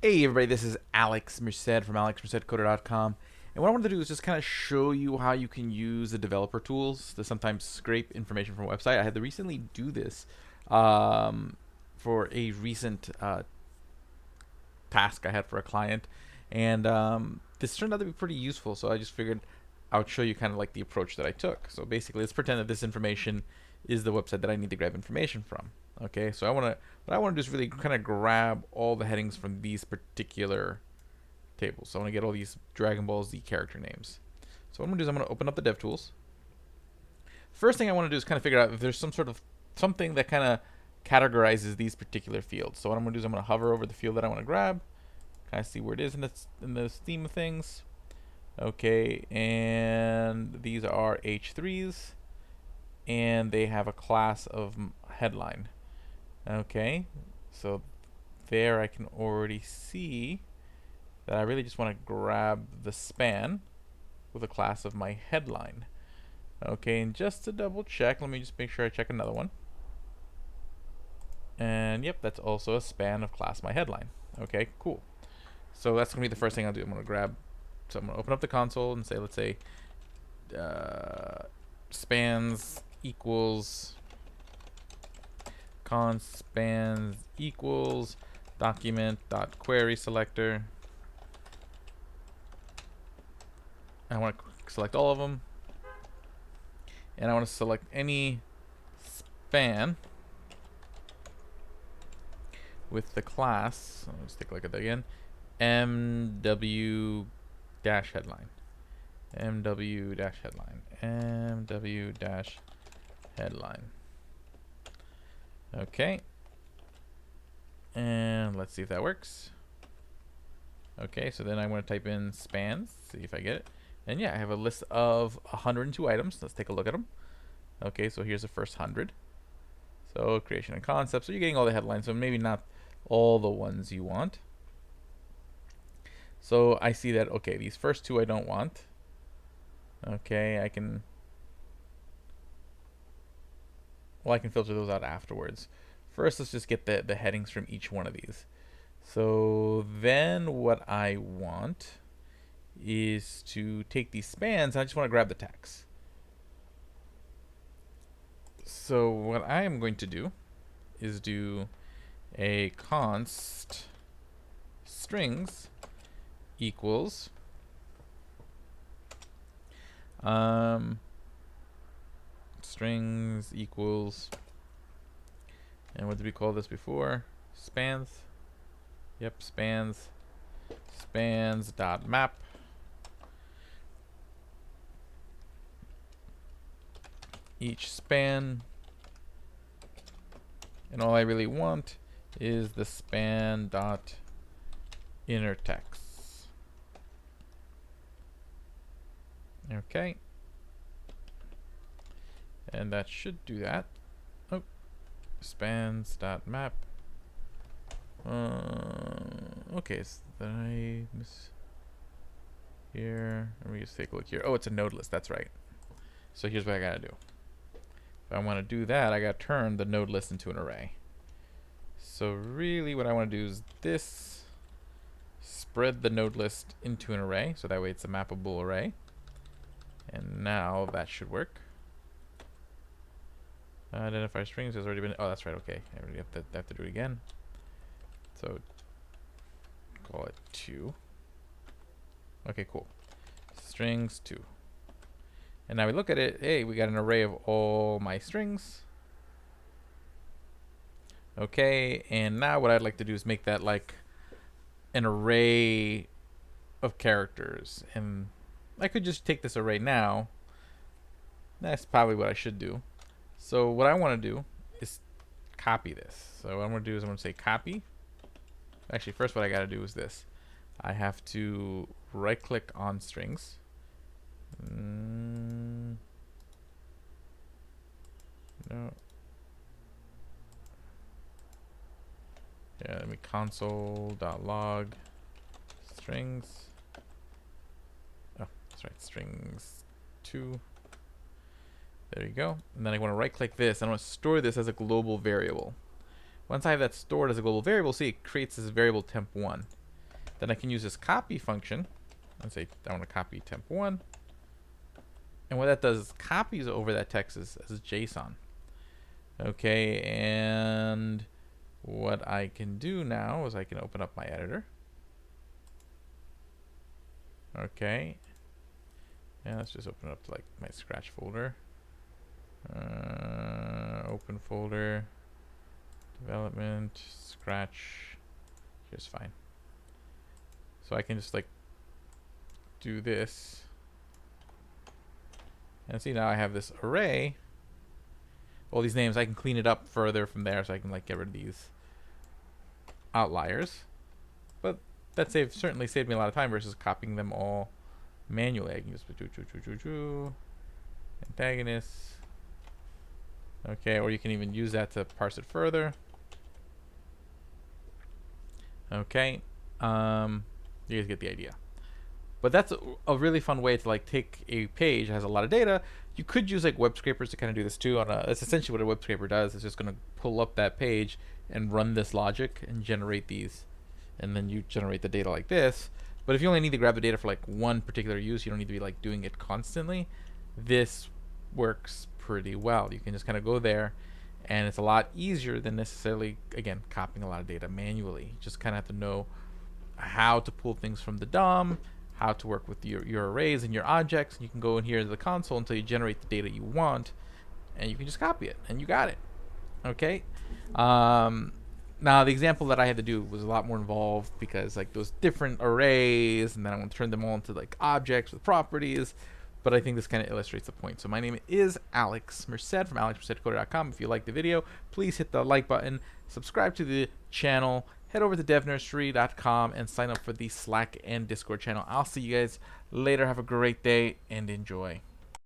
Hey everybody, this is Alex Merced from alexmercedcoder.com. And what I wanted to do is just kind of show you how you can use the developer tools to sometimes scrape information from a website. I had to recently do this um, for a recent task I had for a client. And this turned out to be pretty useful, so I just figured I would show you kind of like the approach that I took. So basically, let's pretend that this information is the website that I need to grab information from. Okay, so what I want to do is really kind of grab all the headings from these particular tables. So I want to get all these Dragon Ball Z character names. So what I'm going to do is I'm going to open up the DevTools. First thing I want to do is kind of figure out if there's some sort of something that kind of categorizes these particular fields. So what I'm going to do is I'm going to hover over the field that I want to grab, kind of see where it is in this theme of things. Okay, and these are H3s, and they have a class of headline. Okay, so there I can already see that I really just want to grab the span with a class of my headline. Okay, and just to double check, let me just make sure I check another one. And yep, that's also a span of class my headline. Okay, cool. So that's going to be the first thing I'll do. I'm going to grab, so I'm going to open up the console and say, let's say, spans equals const spans equals document dot query selector. I want to select all of them, and I want to select any span with the class. Let's take a look at that again. MW dash headline. MW dash headline. MW dash headline. Okay. And let's see if that works. Okay, so then I want to type in spans, see if I get it. And yeah, I have a list of 102 items. Let's take a look at them. Okay, so here's the first 100. So creation and concept. So you're getting all the headlines, so maybe not all the ones you want. So I see that, okay, these first two I don't want. Okay, I can filter those out afterwards. First, let's just get the headings from each one of these. So then what I want is to take these spans, and I just want to grab the text. So what I am going to do is do a const strings equals strings equals, and what did we call this before? Spans. Yep, spans. Spans dot map. Each span, and all I really want is the span dot inner text. Okay, and that should do that. Oh, spans dot map. Okay, so did I miss here? Let me just take a look here. Oh, it's a node list. That's right. So here's what I gotta do. If I want to do that, I gotta turn the node list into an array. So really what I want to do is this, spread the node list into an array, so that way it's a mappable array. And now that should work. Identify strings has already been, oh that's right, okay. I already have to do it again. So call it 2. Okay, cool. Strings 2. And now we look at it, hey, we got an array of all my strings. Okay, and now what I'd like to do is make that like an array of characters. And I could just take this array now. That's probably what I should do. So what I want to do is copy this. So what I'm going to do is I'm going to say copy. Actually, first what I got to do is this. I have to right click on strings. No. Yeah, let me console.log strings. Oh, that's right, strings 2. There you go. And then I want to right click this. I want to store this as a global variable. Once I have that stored as a global variable, see, it creates this variable temp1. Then I can use this copy function and say I want to copy temp1. And what that does is copies over that text as JSON. Okay, and what I can do now is I can open up my editor. Okay, and let's just open it up to like my Scratch folder. Open folder, development, Scratch. Here's fine. So I can just like do this. And see, now I have this array. All these names, I can clean it up further from there, so I can like get rid of these outliers. But that certainly saved me a lot of time versus copying them all manually. I can just do antagonists. Okay, or you can even use that to parse it further. Okay, you guys get the idea. But that's a really fun way to like take a page that has a lot of data. You could use like web scrapers to kind of do this too. That's essentially what a web scraper does. It's just going to pull up that page and run this logic and generate these, and then you generate the data like this. But if you only need to grab the data for like one particular use, you don't need to be like doing it constantly. This works pretty well. You can just kind of go there, and it's a lot easier than necessarily, again, copying a lot of data manually. You just kind of have to know how to pull things from the DOM, how to work with your arrays and your objects, and you can go in here to the console until you generate the data you want, and you can just copy it, and you got it. Okay. Now the example that I had to do was a lot more involved because like those different arrays, and then I want to turn them all into like objects with properties. But I think this kind of illustrates the point. So my name is Alex Merced from alexmercedcoder.com. If you like the video, please hit the like button, subscribe to the channel, head over to devnursery.com and sign up for the Slack and Discord channel. I'll see you guys later. Have a great day and enjoy.